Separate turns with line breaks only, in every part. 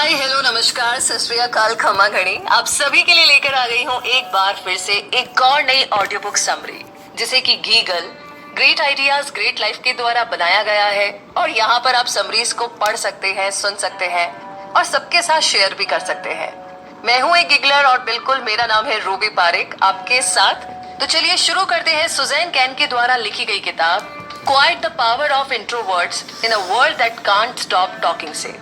Hi hello नमस्कार सत श्री अकाल खमा घड़ी आप सभी के लिए लेकर आ गई हूँ एक बार फिर से एक और नई ऑडियो बुक समरी जिसे कि गीगल ग्रेट आइडियाज ग्रेट लाइफ के द्वारा बनाया गया है। और यहाँ पर आप समरीज को पढ़ सकते हैं, सुन सकते हैं और सबके साथ शेयर भी कर सकते हैं। मैं हूँ एक गिगलर और बिल्कुल मेरा नाम है रूबी पारेख आपके साथ। तो चलिए शुरू करते हैं सुजैन कैन के द्वारा लिखी गई किताब quite the power of introverts in a world that can't stop talking से।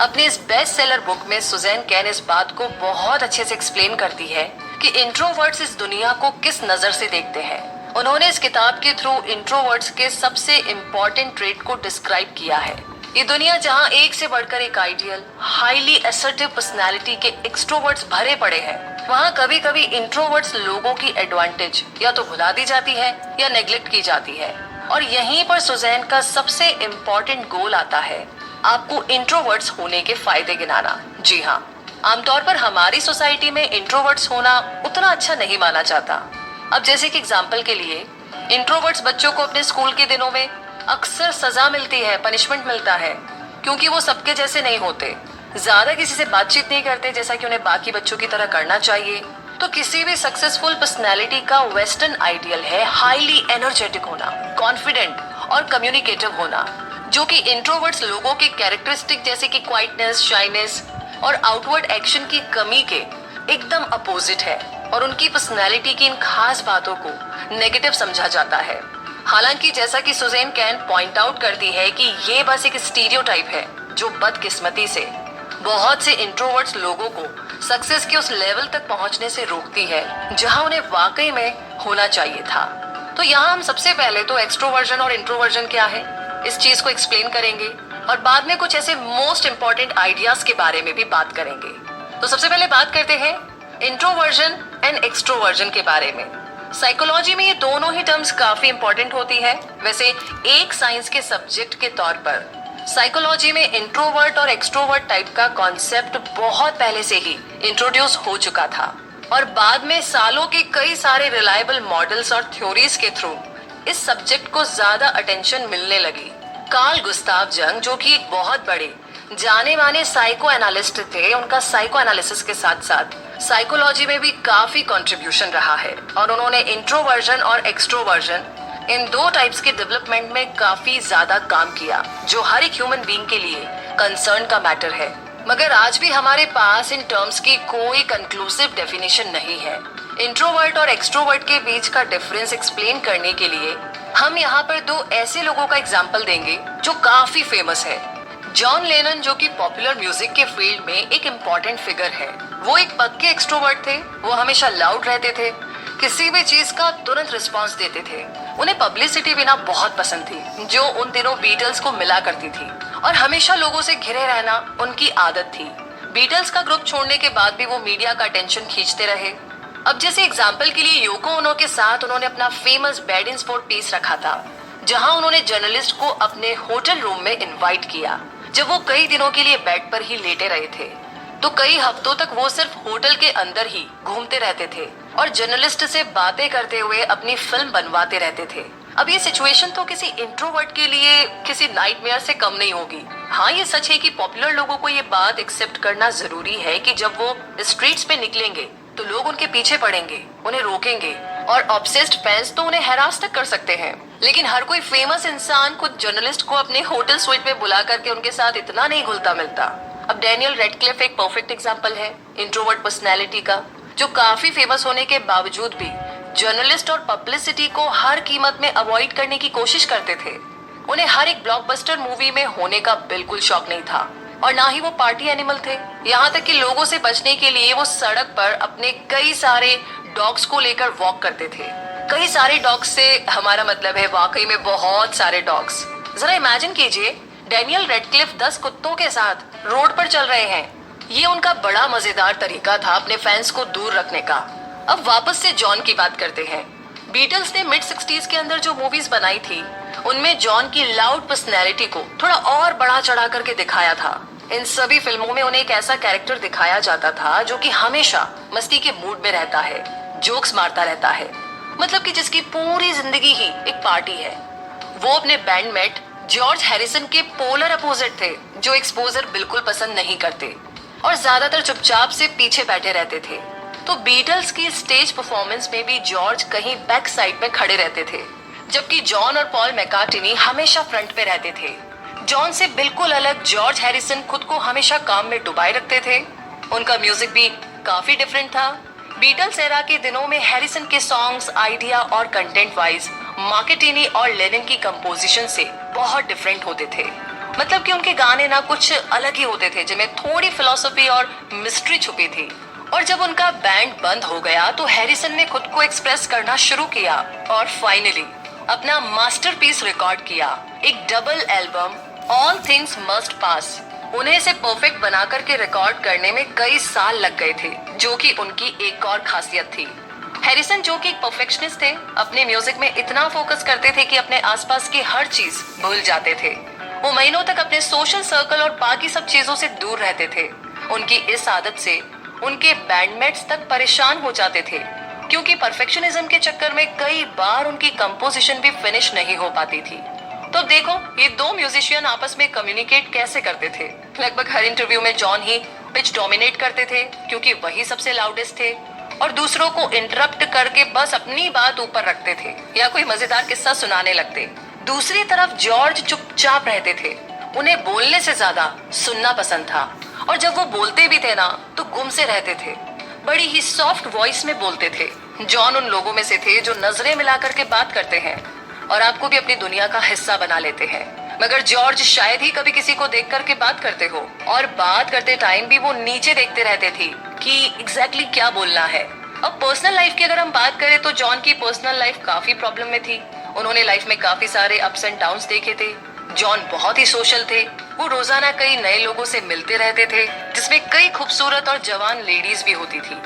अपनी इस बेस्ट सेलर बुक में सुजैन कैन इस बात को बहुत अच्छे से एक्सप्लेन करती है कि इंट्रोवर्ट्स इस दुनिया को किस नजर से देखते हैं। उन्होंने इस किताब के थ्रू इंट्रोवर्ट्स के सबसे इम्पोर्टेंट ट्रेट को डिस्क्राइब किया है। ये दुनिया जहाँ एक से बढ़कर एक आइडियल हाईली असर्टिव पर्सनैलिटी के एक्सट्रोवर्ट्स भरे पड़े हैं, वहाँ कभी कभी इंट्रोवर्ट्स लोगों की एडवांटेज या तो भुला दी जाती है या नेग्लेक्ट की जाती है। और यहीं पर सुजैन का सबसे इम्पोर्टेंट गोल आता है, आपको इंट्रोवर्ट्स होने के फायदे गिनाना। जी हाँ, आमतौर पर हमारी सोसाइटी में इंट्रोवर्ट्स होना उतना अच्छा नहीं माना जाता। अब जैसे कि एग्जांपल के लिए इंट्रोवर्ट्स बच्चों को अपने स्कूल के दिनों में अक्सर सजा मिलती है, पनिशमेंट मिलता है, क्योंकि वो सबके जैसे नहीं होते, ज्यादा किसी से बातचीत नहीं करते जैसा कि उन्हें बाकी बच्चों की तरह करना चाहिए। तो किसी भी सक्सेसफुल पर्सनैलिटी का वेस्टर्न आइडियल है हाईली एनर्जेटिक होना, कॉन्फिडेंट और कम्युनिकेटिव होना, जो कि इंट्रोवर्ट्स लोगों के कैरेक्टरिस्टिक जैसे कि क्वाइटनेस, शाइनेस और आउटवर्ड एक्शन की कमी के एकदम अपोजिट है। और उनकी पर्सनैलिटी की इन खास बातों को नेगेटिव समझा जाता है। हालांकि जैसा कि सुजैन कैन पॉइंट आउट करती है कि ये बस एक स्टीरियोटाइप है जो बदकिस्मती से बहुत से इंट्रोवर्ट्स लोगों को सक्सेस के उस लेवल तक पहुंचने से रोकती है जहां उन्हें वाकई में होना चाहिए था। तो यहाँ हम सबसे पहले तो एक्सट्रोवर्जन और इंट्रोवर्जन क्या है इस चीज को एक्सप्लेन करेंगे और बाद में कुछ ऐसे मोस्ट इंपॉर्टेंट आइडियाज के बारे में भी बात करेंगे। तो सबसे पहले बात करते हैं इंट्रोवर्जन एंड एक्सट्रोवर्जन के बारे में। साइकोलॉजी में ये दोनों ही टर्म्स काफी इंपॉर्टेंट होती है। वैसे एक साइंस के सब्जेक्ट के तौर पर साइकोलॉजी में इंट्रोवर्ट और एक्सट्रोवर्ट टाइप का कॉन्सेप्ट बहुत पहले से ही इंट्रोड्यूस हो चुका था और बाद में सालों के कई सारे रिलायबल मॉडल्स और थ्योरीज के थ्रू इस सब्जेक्ट को ज्यादा अटेंशन मिलने लगी। कार्ल गुस्ताव जंग, जो कि एक बहुत बड़े जाने माने साइको एनालिस्ट थे, उनका साइको एनालिसिस के साथ साथ साइकोलॉजी में भी काफी कंट्रीब्यूशन रहा है और उन्होंने इंट्रोवर्जन और एक्सट्रोवर्जन इन दो टाइप्स के डेवलपमेंट में काफी ज्यादा काम किया, जो हर एक ह्यूमन बीइंग के लिए कंसर्न का मैटर है। मगर आज भी हमारे पास इन टर्म्स की कोई कंक्लूसिव डेफिनेशन नहीं है। इंट्रोवर्ट और एक्सट्रोवर्ट के बीच का डिफरेंस एक्सप्लेन करने के लिए हम यहाँ पर दो ऐसे लोगों का एग्जाम्पल देंगे जो काफी फेमस है। जॉन लेनन, जो कि पॉपुलर म्यूजिक के फील्ड में एक इम्पोर्टेंट फिगर है, वो एक पक्के एक्सट्रोवर्ट थे। वो हमेशा लाउड रहते थे, किसी भी चीज का तुरंत रिस्पांस देते थे। उन्हें पब्लिसिटी बिना बहुत पसंद थी, जो उन दिनों बीटल्स को मिला करती थी, और हमेशा लोगों से घिरे रहना उनकी आदत थी। बीटल्स का ग्रुप छोड़ने के बाद भी वो मीडिया का अटेंशन खींचते रहे। अब जैसे एग्जाम्पल के लिए योको ओनो के साथ उन्होंने अपना famous bed in for piece रखा था, जहां उन्होंने जर्नलिस्ट को अपने होटल रूम में इनवाइट किया। जब वो कई दिनों के लिए बेड पर ही लेटे रहे थे, तो कई हफ्तों तक वो सिर्फ होटल के अंदर ही घूमते रहते थे और जर्नलिस्ट से बातें करते हुए अपनी फिल्म बनवाते रहते थे। अब ये सिचुएशन तो किसी इंट्रोवर्ट के लिए किसी नाइटमेयर से कम नहीं होगी। हाँ, ये सच है कि पॉपुलर लोगों को ये बात एक्सेप्ट करना जरूरी है कि जब वो स्ट्रीट्स पे निकलेंगे तो लोग उनके पीछे पड़ेंगे, उन्हें रोकेंगे और ऑब्सेस्ड फैंस तो उन्हें हैरास तक कर सकते हैं। लेकिन हर कोई फेमस इंसान खुद जर्नलिस्ट को अपने होटल स्वीट में बुला करके उनके साथ इतना नहीं घुलता मिलता। अब डैनियल रेडक्लिफ एक परफेक्ट एग्जांपल है इंट्रोवर्ट पर्सनैलिटी का, जो काफी फेमस होने के बावजूद भी जर्नलिस्ट और पब्लिसिटी को हर कीमत में अवॉइड करने की कोशिश करते थे। उन्हें हर एक ब्लॉकबस्टर मूवी में होने का बिल्कुल शौक नहीं था और ना ही वो पार्टी एनिमल थे। यहाँ तक कि लोगों से बचने के लिए वो सड़क पर अपने कई सारे डॉग्स को लेकर वॉक करते थे। कई सारे डॉग्स से हमारा मतलब है वाकई में बहुत सारे डॉग्स। जरा इमेजिन कीजिए, डैनियल रेडक्लिफ 10 कुत्तों के साथ रोड पर चल रहे हैं। ये उनका बड़ा मजेदार तरीका था अपने फैंस को दूर रखने का। अब वापस से जॉन की बात करते हैं। बीटल्स ने मिड 60s के अंदर जो मूवीज बनाई थी, उनमें जॉन की लाउड पर्सनैलिटी को थोड़ा और बढ़ा चढ़ा करके दिखाया था। इन सभी फिल्मों में उन्हें एक ऐसा कैरेक्टर दिखाया जाता था जो कि हमेशा मस्ती के मूड में रहता है, जोक्स मारता रहता है, मतलब कि जिसकी पूरी जिंदगी ही एक पार्टी है। वो अपने बैंडमेट जॉर्ज हैरिसन के पोलर अपोजिट थे, जो एक्सपोजर बिल्कुल पसंद नहीं करते। और ज्यादातर चुपचाप से पीछे बैठे रहते थे। तो बीटल्स की स्टेज परफॉर्मेंस में भी जॉर्ज कहीं बैक साइड में खड़े रहते थे, जबकि जॉन और पॉल मैकार्टनी हमेशा फ्रंट पे रहते थे। जॉन से बिल्कुल अलग जॉर्ज हैरिसन खुद को हमेशा काम में डुबाए रखते थे। उनका म्यूजिक भी काफी डिफरेंट था। बीटल्स एरा के दिनों में हैरिसन के सॉन्ग्स आइडिया और कंटेंट वाइज मैकार्टनी और लेनिन की कंपोजिशन से बहुत डिफरेंट होते थे। मतलब कि उनके गाने ना कुछ अलग ही होते थे, जिनमें थोड़ी फिलॉसफी और मिस्ट्री छुपी थी। और जब उनका बैंड बंद हो गया तो हैरिसन ने खुद को एक्सप्रेस करना शुरू किया और फाइनली अपना मास्टरपीस रिकॉर्ड किया, एक double album all things must pass. उन्हें इसे परफेक्ट बना करके रिकॉर्ड करने में कई साल लग गए थे, जो कि उनकी एक और खासियत थी। हैरिसन जो कि एक परफेक्शनिस्ट थे, अपने म्यूजिक में इतना फोकस करते थे कि अपने आसपास की हर चीज भूल जाते थे। वो महीनों तक अपने सोशल सर्कल और बाकी सब चीजों से दूर रहते थे। उनकी इस आदत से उनके बैंडमेट्स तक परेशान हो जाते थे, क्योंकि परफेक्शनिज्म के चक्कर में कई बार उनकी कंपोजिशन भी फिनिश नहीं हो पाती थी। तो देखो ये दो म्यूजिशियन आपस में कम्युनिकेट कैसे करते थे। लगभग हर इंटरव्यू में जॉन ही पिच डोमिनेट करते थे, क्योंकि वही सबसे लाउडेस्ट थे, और दूसरों को इंटरप्ट करके बस अपनी बात ऊपर रखते थे या कोई मजेदार किस्सा सुनाने लगते। दूसरी तरफ जॉर्ज चुपचाप रहते थे। उन्हें बोलने से ज्यादा सुनना पसंद था, और जब वो बोलते भी थे ना तो गुम से रहते थे, बड़ी ही सॉफ्ट वॉइस में बोलते थे। जॉन उन लोगों में से थे जो नजरें मिला करके बात करते हैं और आपको भी अपनी दुनिया का हिस्सा बना लेते हैं। मगर जॉर्ज शायद ही कभी किसी को देख करके बात करते हो, और बात करते टाइम भी वो नीचे देखते रहते थे कि एग्जैक्टली क्या बोलना है। अब पर्सनल लाइफ की अगर हम बात करें तो जॉन की पर्सनल लाइफ काफी प्रॉब्लम में थी। उन्होंने लाइफ में काफी सारे अप्स एंड डाउन्स देखे थे। जॉन बहुत ही सोशल थे। वो रोजाना कई नए लोगों से मिलते रहते थे, जिसमें कई खूबसूरत और जवान लेडीज भी होती थी।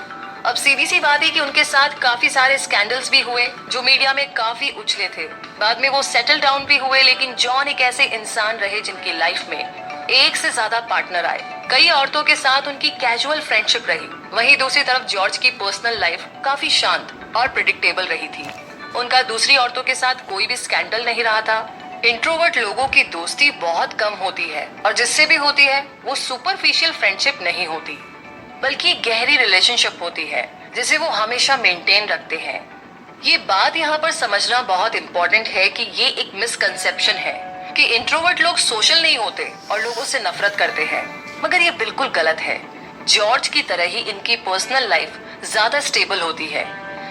अब सीधी सी बात है कि उनके साथ काफी सारे स्कैंडल्स भी हुए, जो मीडिया में काफी उछले थे। बाद में वो सेटल डाउन भी हुए, लेकिन जॉन एक ऐसे इंसान रहे जिनकी लाइफ में एक से ज्यादा पार्टनर आए। कई औरतों के साथ उनकी कैजुअल फ्रेंडशिप रही। वहीं दूसरी तरफ जॉर्ज की पर्सनल लाइफ काफी शांत और प्रिडिक्टेबल रही थी। उनका दूसरी औरतों के साथ कोई भी स्कैंडल नहीं रहा था। इंट्रोवर्ट लोगों की दोस्ती बहुत कम होती है, और जिससे भी होती है वो सुपरफिशियल फ्रेंडशिप नहीं होती, बल्कि गहरी रिलेशनशिप होती है, जिसे वो हमेशा मेंटेन रखते हैं। ये बात यहाँ पर समझना बहुत इम्पोर्टेंट है कि ये एक मिसकंसेप्शन है कि इंट्रोवर्ट लोग सोशल नहीं होते और लोगों से नफरत करते हैं, मगर ये बिल्कुल गलत है। जॉर्ज की तरह ही इनकी पर्सनल लाइफ ज्यादा स्टेबल होती है।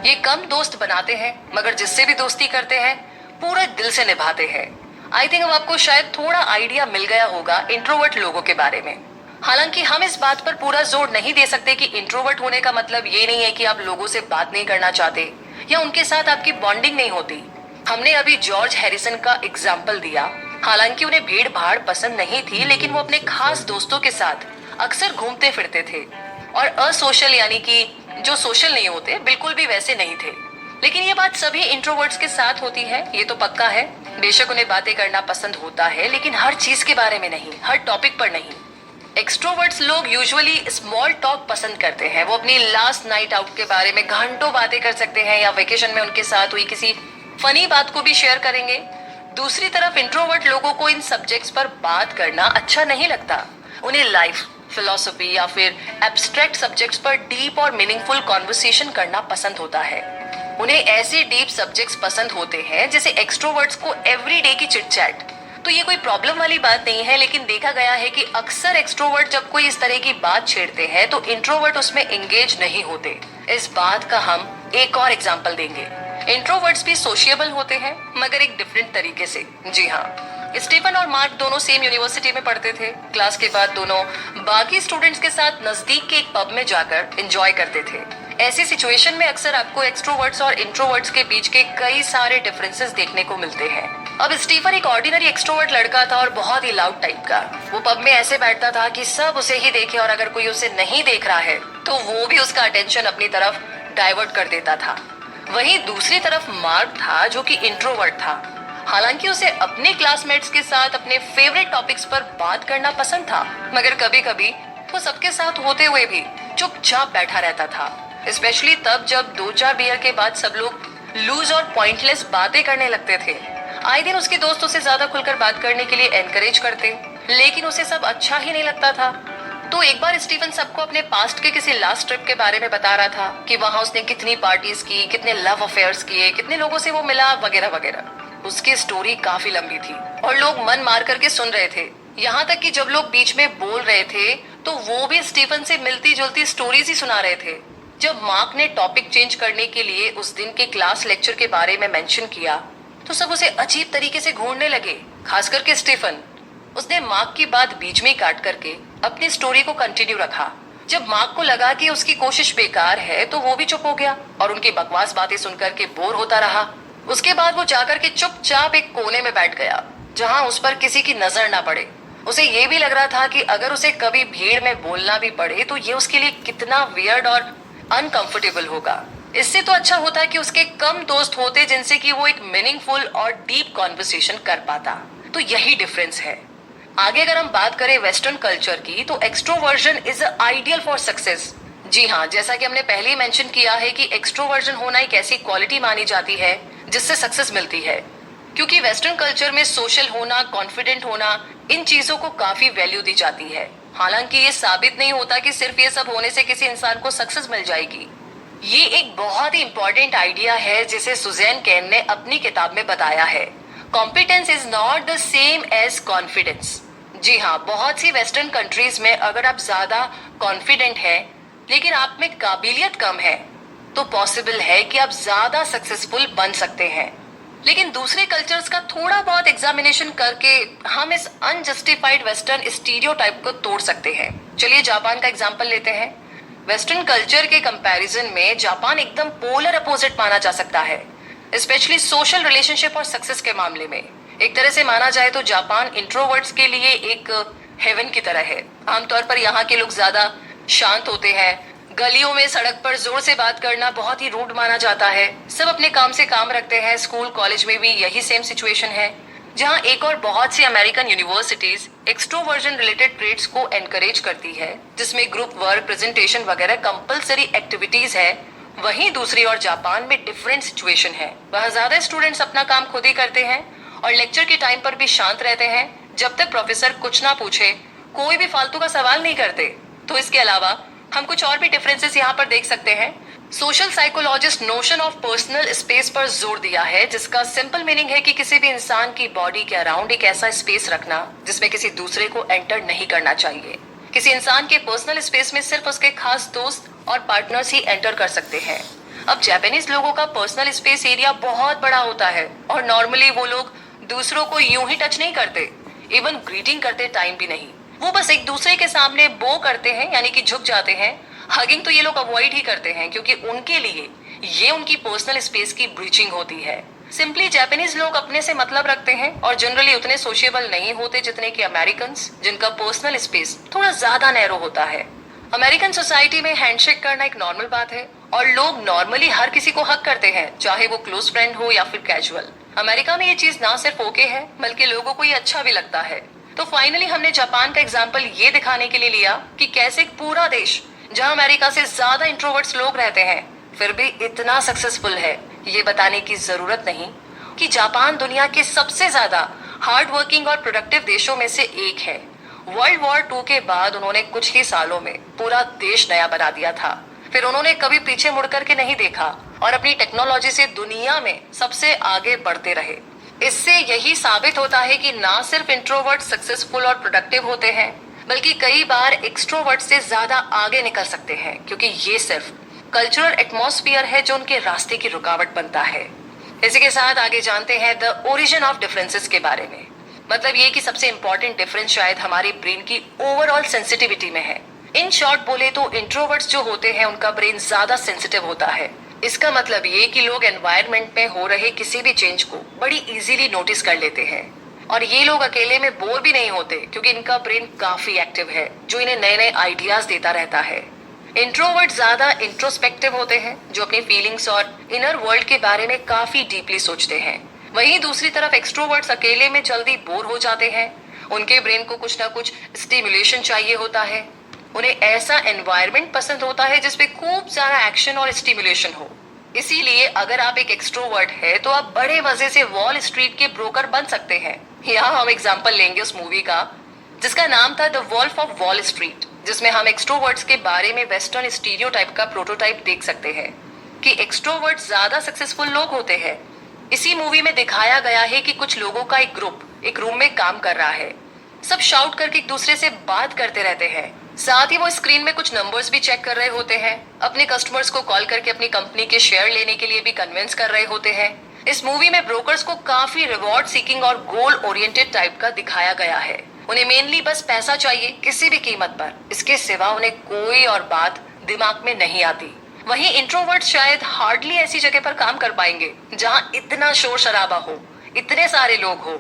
ये कम दोस्त बनाते हैं, मगर जिससे भी दोस्ती करते हैं पूरे दिल से निभाते हैं। आई थिंक अब आपको शायद थोड़ा आइडिया मिल गया होगा इंट्रोवर्ट लोगों के बारे में। हालांकि हम इस बात पर पूरा जोर नहीं दे सकते कि इंट्रोवर्ट होने का मतलब ये नहीं है कि आप लोगों से बात नहीं करना चाहते या उनके साथ आपकी बॉन्डिंग नहीं होती। हमने अभी जॉर्ज हैरिसन का एग्जाम्पल दिया। हालांकि उन्हें भीड़ भाड़ पसंद नहीं थी, लेकिन वो अपने खास दोस्तों के साथ अक्सर घूमते फिरते थे, और असोशल यानी कि जो सोशल नहीं होते बिल्कुल भी वैसे नहीं थे। लेकिन ये बात सभी इंट्रोवर्ट्स के साथ होती है, ये तो पक्का है। बेशक उन्हें बातें करना पसंद होता है, लेकिन हर चीज के बारे में नहीं, हर टॉपिक पर नहीं। एक्सट्रोवर्ट्स लोग यूजुअली स्मॉल टॉक पसंद करते हैं। वो अपनी लास्ट नाइट आउट के बारे में घंटों बातें कर सकते हैं, या वेकेशन में उनके साथ हुई किसी फनी बात को भी शेयर करेंगे। दूसरी तरफ इंट्रोवर्ट लोगों को इन सब्जेक्ट्स पर बात करना अच्छा नहीं लगता। उन्हें लाइफ, फिलॉसफी या फिर एब्स्ट्रैक्ट सब्जेक्ट्स पर डीप और मीनिंगफुल कॉन्वर्सेशन करना पसंद होता है। उन्हें ऐसे डीप सब्जेक्ट्स पसंद होते हैं जैसे एक्सट्रोवर्ट्स को एवरीडे की चिट चैट। तो ये कोई प्रॉब्लम वाली बात नहीं है, लेकिन देखा गया है कि अक्सर एक्सट्रोवर्ट जब कोई इस तरह की बात छेड़ते हैं तो इंट्रोवर्ट उसमें एंगेज नहीं होते। इस बात का हम एक और एग्जांपल देंगे। इंट्रोवर्ट्स भी सोशिएबल होते हैं, मगर एक डिफरेंट तरीके से। जी हाँ, स्टीफन और मार्क दोनों सेम यूनिवर्सिटी में पढ़ते थे। क्लास के बाद दोनों बाकी स्टूडेंट्स के साथ नजदीक के एक पब में जाकर एंजॉय करते थे। ऐसी सिचुएशन में अक्सर आपको एक्सट्रोवर्ट्स और इंट्रोवर्ट्स के बीच के कई सारे डिफरेंसेस देखने को मिलते हैं। अब स्टीफन एक ऑर्डिनरी एक्सट्रोवर्ट लड़का था और बहुत ही लाउड टाइप का। वो पब में ऐसे बैठता था कि सब उसे ही देखे, और अगर कोई उसे नहीं देख रहा है तो वो भी उसका अटेंशन अपनी तरफ डाइवर्ट कर देता था। वहीं दूसरी तरफ मार्क था, जो कि इंट्रोवर्ट था। हालांकि उसे अपने क्लासमेट्स के साथ अपने फेवरेट टॉपिक्स पर बात करना पसंद था, मगर कभी कभी वो सबके साथ होते हुए भी चुपचाप बैठा रहता था। स्पेशली तब जब 2-4 बियर के बाद सब लोग लूज और पॉइंटलेस बातें करने लगते थे। आए दिन उसके दोस्त उसे ज्यादा खुलकर बात करने के लिए एनकरेज करते, लेकिन उसे सब अच्छा ही नहीं लगता था। तो एक बार स्टीफन सबको अपने पास्ट के किसी लास्ट ट्रिप के बारे में बता रहा था कि वहां उसने कितनी पार्टीज की, कितने लव अफेयर्स किए, कितने लोगों से वो मिला, वगैरह वगैरह। उसकी स्टोरी काफी लंबी थी और लोग मन मार करके सुन रहे थे। यहाँ तक कि जब लोग बीच में बोल रहे थे तो वो भी स्टीफन से मिलती जुलती स्टोरीज ही सुना रहे थे। जब मार्क ने टॉपिक चेंज करने के लिए उस दिन के क्लास लेक्चर के बारे में मेंशन किया तो सब उसे अजीब तरीके से घूरने लगे, खास करके स्टीफन। उसने मार्क की बात बीच में काट करके अपनी स्टोरी को कंटिन्यू रखा। जब मार्क को लगा कि उसकी कोशिश बेकार है तो वो भी चुप हो गया और उनकी बकवास बातें सुनकर के बोर होता रहा। उसके बाद वो जाकर के चुपचाप एक कोने में बैठ गया जहां उस पर किसी की नजर ना पड़े। उसे ये भी लग रहा था कि अगर उसे कभी भीड़ में बोलना भी पड़े तो ये उसके लिए कितना वियर्ड और अनकंफर्टेबल होगा। इससे तो अच्छा होता कि उसके कम दोस्त होते जिनसे कि वो एक मीनिंगफुल और डीप कॉन्वर्सेशन कर पाता। तो यही डिफरेंस है। आगे अगर हम बात करें वेस्टर्न कल्चर की तो extroversion is ideal for success. जी हाँ, जैसा कि हमने पहले ही मेंशन किया है कि एक्सट्रोवर्जन होना एक ऐसी क्वालिटी मानी जाती है जिससे सक्सेस मिलती है, क्योंकि वेस्टर्न कल्चर में सोशल होना, कॉन्फिडेंट होना, इन चीजों को काफी वैल्यू दी जाती है। हालांकि ये साबित नहीं होता कि सिर्फ ये सब होने से किसी इंसान को सक्सेस मिल जाएगी। ये एक बहुत ही इंपॉर्टेंट आइडिया है जिसे सुजैन केन ने अपनी किताब में बताया है। Competence is not the same as confidence. जी हाँ, बहुत सी वेस्टर्न कंट्रीज में अगर आप ज्यादा कॉन्फिडेंट हैं लेकिन आप में काबिलियत कम है तो पॉसिबल है कि आप ज्यादा सक्सेसफुल बन सकते हैं। लेकिन दूसरे कल्चर्स का थोड़ा बहुत एग्जामिनेशन करके हम इस अनजस्टिफाइड वेस्टर्न स्टीरियोटाइप को तोड़ सकते हैं। चलिए जापान का एग्जांपल लेते हैं। वेस्टर्न कल्चर के कंपैरिजन में जापान एकदम पोलर अपोजिट माना जा सकता है, स्पेशली सोशल रिलेशनशिप और सक्सेस के मामले में। एक तरह से माना जाए तो जापान इंट्रोवर्ट्स के लिए एक हेवन की तरह है। आमतौर पर यहाँ के लोग ज्यादा शांत होते हैं। गलियों में, सड़क पर जोर से बात करना बहुत ही रूड माना जाता है। सब अपने काम से काम रखते हैं। स्कूल कॉलेज में भी यही सेम सिचुएशन है। जहाँ एक और बहुत सी American universities extroversion related traits को एनकरेज करती है, जिसमें ग्रुप वर्क, प्रेजेंटेशन वगैरह कंपलसरी एक्टिविटीज है, वहीं दूसरी ओर जापान में डिफरेंट सिचुएशन है। वहाँ ज्यादा स्टूडेंट्स अपना काम खुद ही करते हैं और लेक्चर के टाइम पर भी शांत रहते हैं जब तक प्रोफेसर कुछ ना पूछे। कोई भी फालतू का सवाल नहीं करते। तो इसके अलावा हम कुछ और भी डिफरेंसेस यहाँ पर देख सकते हैं। Social psychologist notion of personal space पर जोर दिया है, जिसका सिंपल मीनिंग है कि किसी भी इंसान की बॉडी के अराउंड एक ऐसा स्पेस रखना जिसमें किसी दूसरे को एंटर नहीं करना चाहिए। किसी इंसान के पर्सनल स्पेस में सिर्फ उसके खास दोस्त और पार्टनर्स ही एंटर कर सकते हैं। अब जापानीज लोगों का पर्सनल स्पेस एरिया बहुत बड़ा होता है और नॉर्मली वो लोग दूसरों को यूं ही टच नहीं करते, इवन ग्रीटिंग करते टाइम भी नहीं। वो बस एक दूसरे के सामने बो करते हैं, यानी कि झुक जाते हैं। हगिंग तो ये लोग अवॉइड ही करते हैं क्योंकि उनके लिए ये उनकी पर्सनल स्पेस की ब्रीचिंग होती है। सिंपली जापानीज लोग अपने से मतलब रखते हैं और जनरली उतने सोशिएबल नहीं होते जितने कि अमेरिकन्स, जिनका पर्सनल स्पेस थोड़ा ज्यादा नैरो होता है। अमेरिकन सोसाइटी में हैंडशेक करना एक नॉर्मल बात है और लोग नॉर्मली हर किसी को हक करते हैं, चाहे वो क्लोज फ्रेंड हो या फिर कैजुअल। अमेरिका में ये चीज ना सिर्फ ओके है बल्कि लोगों को ये अच्छा भी लगता है। तो फाइनली हमने जापान का एग्जाम्पल ये दिखाने के लिए लिया कि कैसे एक पूरा देश जहां अमेरिका से ज्यादा इंट्रोवर्ट्स लोग रहते हैं फिर भी इतना सक्सेसफुल है। ये बताने की जरूरत नहीं कि जापान दुनिया के सबसे ज्यादा हार्ड वर्किंग और प्रोडक्टिव देशों में से एक है। वर्ल्ड वॉर 2 के बाद उन्होंने कुछ ही सालों में पूरा देश नया बना दिया था। फिर उन्होंने कभी पीछे मुड़ करके नहीं देखा और अपनी टेक्नोलॉजी से दुनिया में सबसे आगे बढ़ते रहे। इससे यही साबित होता है कि ना सिर्फ इंट्रोवर्ट सक्सेसफुल और प्रोडक्टिव होते हैं बल्कि कई बार एक्सट्रोवर्ट से ज्यादा आगे निकल सकते हैं, क्योंकि ये सिर्फ कल्चरल एटमॉस्फेयर है जो उनके रास्ते की रुकावट बनता है। इसी के साथ आगे जानते हैं द ओरिजिन ऑफ डिफरेंसेस के बारे में। मतलब ये कि सबसे इंपॉर्टेंट डिफरेंस शायद हमारी ब्रेन की ओवरऑल सेंसिटिविटी में है। इन शॉर्ट बोले तो इंट्रोवर्ट्स जो होते हैं उनका ब्रेन ज्यादा सेंसिटिव होता है। इसका मतलब ये कि लोग एनवायरनमेंट में हो रहे किसी भी चेंज को बड़ी इजीली नोटिस कर लेते हैं और ये लोग अकेले में बोर भी नहीं होते क्योंकि इनका ब्रेन काफी एक्टिव है जो इन्हें नए नए आइडियाज देता रहता है। इंट्रोवर्ट ज्यादा इंट्रोस्पेक्टिव होते हैं जो अपनी फीलिंग्स और इनर वर्ल्ड के बारे में काफी डीपली सोचते हैं। वहीं दूसरी तरफ एक्सट्रोवर्ट्स अकेले में जल्दी बोर हो जाते हैं। उनके ब्रेन को कुछ ना कुछ स्टिमुलेशन चाहिए होता है। उन्हें ऐसा एनवायरनमेंट पसंद होता है जिसपे खूब सारा एक्शन और स्टिमुलेशन हो। इसीलिए अगर आप एक एक्सट्रोवर्ट है तो आप बड़े मजे से वॉल स्ट्रीट के ब्रोकर बन सकते हैं। यहाँ हम एग्जांपल लेंगे उस मूवी का जिसका नाम था the Wolf of Wall Street, जिसमें हम एक्सट्रोवर्ट्स के बारे में वेस्टर्न स्टीरियोटाइप का प्रोटोटाइप देख सकते हैं कि एक्सट्रोवर्ट्स ज्यादा सक्सेसफुल लोग होते हैं। इसी मूवी में दिखाया गया है कि कुछ लोगों का एक ग्रुप एक रूम में काम कर रहा है। सब शाउट करके एक दूसरे से बात करते रहते हैं, साथ ही वो स्क्रीन में कुछ नंबर्स भी चेक कर रहे होते हैं। अपने कस्टमर्स को कॉल करके अपनी कंपनी के शेयर लेने के लिए भी कन्विंस कर रहे होते हैं। इस मूवी में ब्रोकर्स को काफी रिवॉर्ड सीकिंग और गोल ओरिएंटेड टाइप का दिखाया गया है। उन्हें मेनली बस पैसा चाहिए किसी भी कीमत पर, इसके सिवा उन्हें कोई और बात दिमाग में नहीं आती। वहीं इंट्रोवर्ट शायद हार्डली ऐसी जगह पर काम कर पाएंगे जहां इतना शोर शराबा हो, इतने सारे लोग हो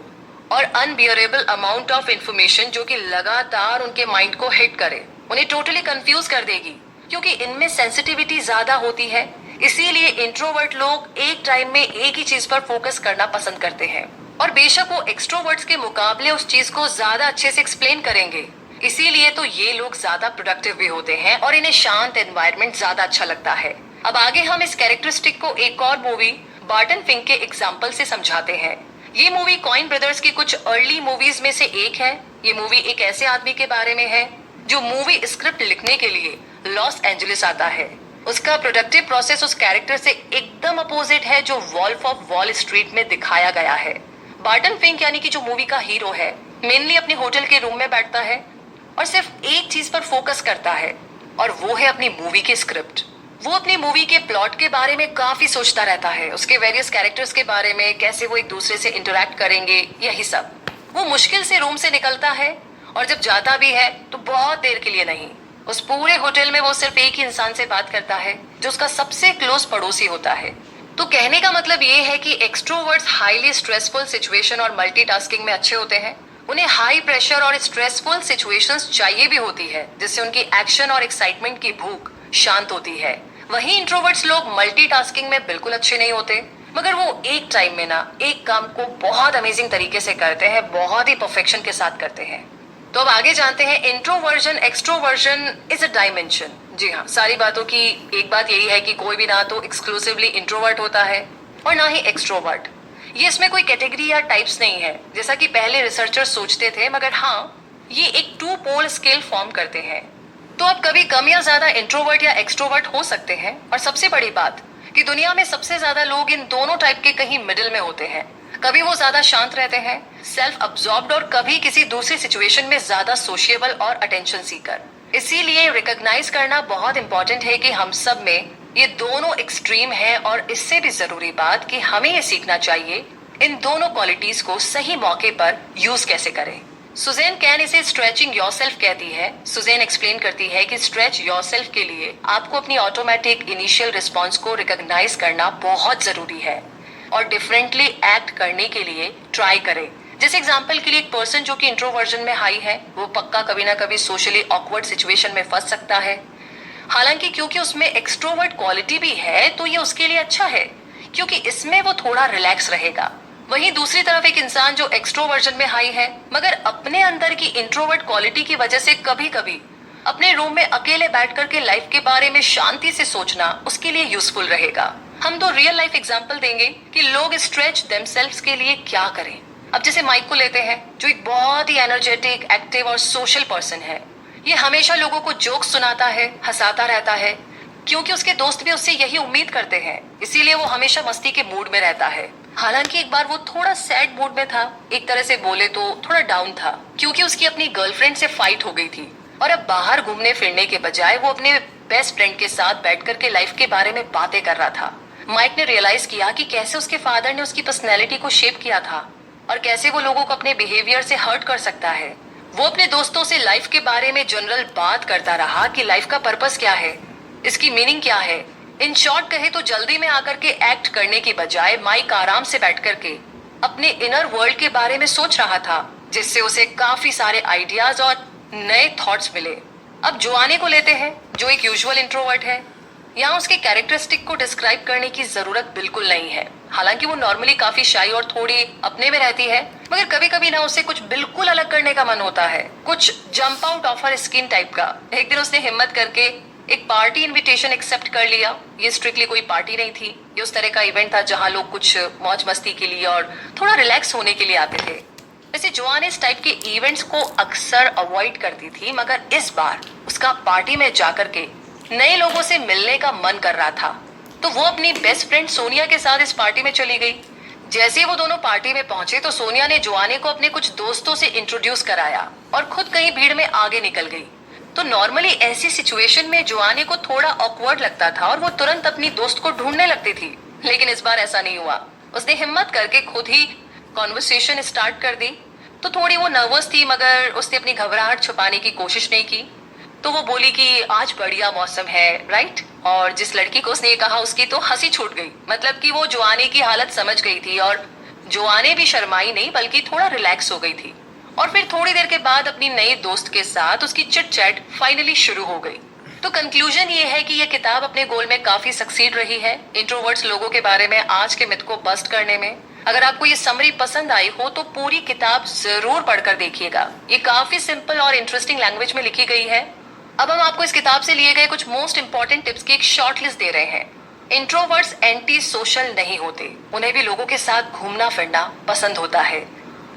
और अनबियरेबल अमाउंट ऑफ इंफॉर्मेशन जो कि लगातार उनके माइंड को हिट करे, उन्हें टोटली कंफ्यूज कर देगी, क्योंकि इनमें सेंसिटिविटी ज्यादा होती है। इसीलिए इंट्रोवर्ट लोग एक टाइम में एक ही चीज पर फोकस करना पसंद करते हैं और बेशक वो एक्सट्रोवर्ट्स के मुकाबले उस चीज को ज्यादा अच्छे से एक्सप्लेन करेंगे। इसीलिए तो ये लोग ज्यादा प्रोडक्टिव भी होते हैं और इन्हें शांत एनवायरनमेंट ज्यादा अच्छा लगता है। अब आगे हम इस कैरेक्टरिस्टिक को एक और मूवी बार्टन फिंक के एग्जाम्पल से समझाते हैं। ये मूवी कॉइन ब्रदर्स की कुछ अर्ली मूवीज में से एक है। ये मूवी एक ऐसे आदमी के बारे में है जो मूवी स्क्रिप्ट लिखने के लिए लॉस एंजलिस आता है। उसका प्रोडक्टिव प्रोसेस उस कैरेक्टर से एकदम अपोजिट है जो वॉल्फ ऑफ वॉल स्ट्रीट में दिखाया गया है। बार्टन फिंक यानी कि जो मूवी का हीरो है, मेनली अपने होटल के रूम में बैठता है और सिर्फ एक चीज पर फोकस करता है और वो है अपनी मूवी की स्क्रिप्ट। वो अपनी मूवी के प्लॉट के बारे में काफी सोचता रहता है, उसके वेरियस कैरेक्टर्स के बारे में, कैसे वो एक दूसरे से इंटरेक्ट करेंगे, यही सब। वो मुश्किल से रूम से निकलता है और जब जाता भी है तो बहुत देर के लिए नहीं। उस पूरे होटल में वो सिर्फ एक ही इंसान से बात करता है जो उसका सबसे क्लोज पड़ोसी होता है। तो कहने का मतलब ये है कि एक्सट्रोवर्ट्स हाईली स्ट्रेसफुल सिचुएशन और मल्टीटास्किंग में अच्छे होते हैं। उन्हें हाई प्रेशर और स्ट्रेसफुल सिचुएशंस चाहिए भी होती है, जिससे उनकी एक्शन और एक्साइटमेंट की भूख शांत होती है। वहीं इंट्रोवर्ट्स लोग मल्टीटास्किंग में बिल्कुल अच्छे नहीं होते, मगर वो एक टाइम में ना एक काम को बहुत अमेजिंग तरीके से करते हैं, बहुत ही परफेक्शन के साथ करते हैं। तो अब आगे जानते हैं introversion extroversion is a dimension. जी हाँ, सारी बातों की एक बात यही है कि कोई भी ना तो एक्सक्लूसिवली इंट्रोवर्ट होता है और ना ही एक्सट्रोवर्ट। ये इसमें कोई कैटेगरी या टाइप्स नहीं है जैसा कि पहले रिसर्चर्स सोचते थे, मगर हाँ, ये एक टू पोल स्केल फॉर्म करते हैं। तो अब कभी कम या ज्यादा इंट्रोवर्ट या एक्सट्रोवर्ट हो सकते हैं, और सबसे बड़ी बात कि दुनिया में सबसे ज्यादा लोग इन दोनों टाइप के कहीं मिडिल में होते हैं। कभी वो ज्यादा शांत रहते हैं, सेल्फ अब्सॉर्ब्ड, और कभी किसी दूसरी सिचुएशन में ज्यादा सोशिएबल और अटेंशन सीकर। इसीलिए रिकॉग्नाइज करना बहुत इंपॉर्टेंट है कि हम सब में ये दोनों एक्सट्रीम है, और इससे भी जरूरी बात कि हमें ये सीखना चाहिए इन दोनों क्वालिटीज को सही मौके पर यूज कैसे करें। सुजेन कैन इसे स्ट्रेचिंग योरसेल्फ कहती है। सुजेन एक्सप्लेन करती है कि स्ट्रेच योरसेल्फ के लिए आपको अपनी ऑटोमेटिक इनिशियल रिस्पॉन्स को रिकॉग्नाइज करना बहुत जरूरी है और डिफरेंटली एक्ट करने के लिए ट्राई करें। जैसे एग्जांपल के लिए एक पर्सन जो कि इंट्रोवर्जन में हाई है, वो पक्का कभी ना कभी सोशली ऑकवर्ड सिचुएशन में फंस सकता है। हालांकि क्योंकि उसमें एक्सट्रोवर्ट क्वालिटी भी है तो ये उसके लिए अच्छा है, क्योंकि इसमें वो थोड़ा रिलैक्स रहेगा। वहीं दूसरी तरफ एक इंसान जो एक्सट्रोवर्जन में हाई है, मगर अपने अंदर की इंट्रोवर्ट क्वालिटी की वजह से कभी कभी अपने रूम में अकेले बैठ कर के लाइफ के बारे में शांति से सोचना उसके लिए यूजफुल रहेगा। हम तो रियल लाइफ एग्जांपल देंगे कि लोग स्ट्रेच देमसेल्व्स के लिए क्या करें। अब जैसे माइक को लेते हैं, जो एक बहुत ही एनर्जेटिक, एक्टिव और सोशल पर्सन है। ये हमेशा लोगों को जोक सुनाता है, हंसाता रहता है, क्योंकि उसके दोस्त भी उससे यही उम्मीद करते हैं। इसीलिए वो हमेशा मस्ती के मूड में रहता है। हालांकि एक बार वो थोड़ा सैड मूड में था, एक तरह से बोले तो थोड़ा डाउन था, क्योंकि उसकी अपनी गर्लफ्रेंड से फाइट हो गई थी और अब बाहर घूमने फिरने के बजाय वो अपने बेस्ट फ्रेंड के साथ बैठ कर के लाइफ के बारे में बातें कर रहा था। माइक ने रियलाइज किया कि कैसे उसके फादर ने उसकी पर्सनैलिटी को शेप किया था और कैसे वो लोगों को अपने बिहेवियर से हर्ट कर सकता है। वो अपने दोस्तों से लाइफ के बारे में जनरल बात करता रहा कि लाइफ का पर्पस क्या है, इसकी मीनिंग क्या है। इन शॉर्ट कहे तो जल्दी में आकर के एक्ट करने की बजाय माइक आराम से बैठ कर के अपने इनर वर्ल्ड के बारे में सोच रहा था, जिससे उसे काफी सारे आइडियाज और नए थॉट्स मिले। अब जोआने को लेते हैं, जो एक यूजुअल इंट्रोवर्ट है। यहाँ उसके कैरेक्टरिस्टिक को डिस्क्राइब करने की जरूरत बिल्कुल नहीं है। हालांकि वो नॉर्मली काफी शाई और थोड़ी अपने में रहती है, मगर कभी कभी ना उसे कुछ बिल्कुल अलग करने का मन होता है, कुछ jump out of her skin type का। एक दिन उसने हिम्मत करके एक पार्टी इनविटेशन एक्सेप्ट कर लिया। ये स्ट्रिक्टली कोई पार्टी नहीं थी, ये उस तरह का इवेंट था जहाँ लोग कुछ मौज मस्ती के लिए और थोड़ा रिलैक्स होने के लिए आते थे। वैसे जोआन इस टाइप के इवेंट्स को अक्सर अवॉइड करती थी, मगर इस बार उसका पार्टी में जाकर के नए लोगों से मिलने का मन कर रहा था। तो वो अपनी बेस्ट फ्रेंड सोनिया के साथ इस पार्टी में चली गई। जैसे ही वो दोनों पार्टी में पहुंचे तो सोनिया ने जोआने को अपने कुछ दोस्तों से इंट्रोड्यूस कराया और खुद कहीं भीड़ में आगे निकल गई। तो नॉर्मली ऐसी सिचुएशन में जोआने को थोड़ा ऑकवर्ड लगता था और वो तुरंत अपनी दोस्त को ढूंढने लगती थी, लेकिन इस बार ऐसा नहीं हुआ। उसने हिम्मत करके खुद ही कॉन्वर्सेशन स्टार्ट कर दी। तो थोड़ी वो नर्वस थी, मगर उसने अपनी घबराहट छुपाने की कोशिश नहीं की। तो वो बोली कि आज बढ़िया मौसम है, राइट? और जिस लड़की को उसने ये कहा उसकी तो हंसी छूट गई। मतलब कि वो जोआने की हालत समझ गई थी और जोआने भी शर्माई नहीं, बल्कि थोड़ा रिलैक्स हो गई थी। और फिर थोड़ी देर के बाद अपनी नई दोस्त के साथ उसकी चिट चैट फाइनली शुरू हो गई। तो कंक्लूजन ये है कि ये किताब अपने गोल में काफी सक्सीड रही है, इंट्रोवर्ट्स लोगों के बारे में आज के मिथ को बस्ट करने में। अगर आपको ये समरी पसंद आई हो तो पूरी किताब जरूर पढ़कर देखिएगा। ये काफी सिंपल और इंटरेस्टिंग लैंग्वेज में लिखी गई है। अब हम आपको इस किताब से लिए गए कुछ मोस्ट इंपॉर्टेंट टिप्स की एक शॉर्ट लिस्ट दे रहे हैं। इंट्रोवर्ट्स एंटी सोशल नहीं होते, उन्हें भी लोगों के साथ घूमना फिरना पसंद होता है,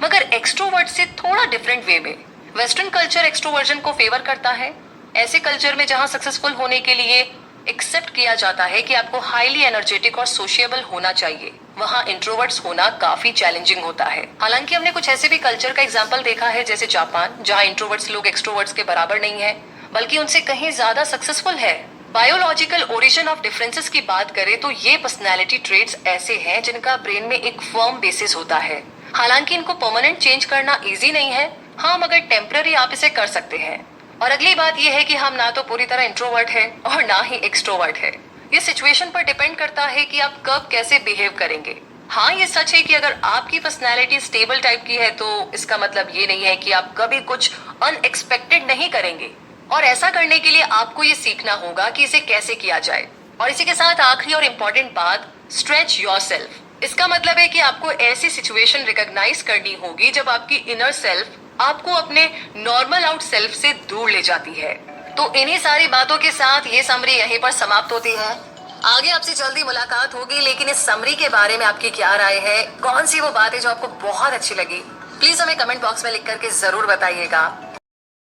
मगर एक्सट्रोवर्ट से थोड़ा डिफरेंट वे में। वेस्टर्न कल्चर एक्सट्रोवर्जन को फेवर करता है। ऐसे कल्चर में जहां सक्सेसफुल होने के लिए एक्सेप्ट किया जाता है कि आपको हाईली एनर्जेटिक और सोशिएबल होना चाहिए, वहां इंट्रोवर्ट्स होना काफी चैलेंजिंग होता है। हालांकि हमने कुछ ऐसे भी कल्चर का एग्जांपल देखा है, जैसे जापान, जहां इंट्रोवर्ट्स लोग एक्सट्रोवर्ट्स के बराबर नहीं है, बल्कि उनसे कहीं ज्यादा सक्सेसफुल है। बायोलॉजिकल ओरिजिन ऑफ डिफरेंसेस की बात करें तो ये पर्सनैलिटी ट्रेट्स ऐसे हैं जिनका ब्रेन में एक फर्म बेसिस होता है। हालांकि इनको परमानेंट चेंज करना इजी नहीं है, हाँ, मगर टेम्पररी आप इसे कर सकते हैं। और अगली बात यह है कि हम ना तो पूरी तरह इंट्रोवर्ट है और ना ही एक्सट्रोवर्ट है। ये सिचुएशन पर डिपेंड करता है कि आप कब कैसे बिहेव करेंगे। हाँ, ये सच है कि अगर आपकी पर्सनैलिटी स्टेबल टाइप की है तो इसका मतलब ये नहीं है कि आप कभी कुछ अनएक्सपेक्टेड नहीं करेंगे। और ऐसा करने के लिए आपको ये सीखना होगा कि इसे कैसे किया जाए। और इसी के साथ आखिरी और इम्पोर्टेंट बात, स्ट्रेच योरसेल्फ। इसका मतलब है कि आपको ऐसी सिचुएशन रिकॉग्नाइज करनी होगी जब आपकी इनर सेल्फ आपको अपने नॉर्मल आउट सेल्फ से दूर ले जाती है। तो इन्हीं सारी बातों के साथ ये समरी यहीं पर समाप्त होती है। आगे आपसे जल्दी मुलाकात होगी, लेकिन इस समरी के बारे में आपकी क्या राय है? कौन सी वो बात है जो आपको बहुत अच्छी लगी? प्लीज हमें कमेंट बॉक्स में लिख करके जरूर बताइएगा।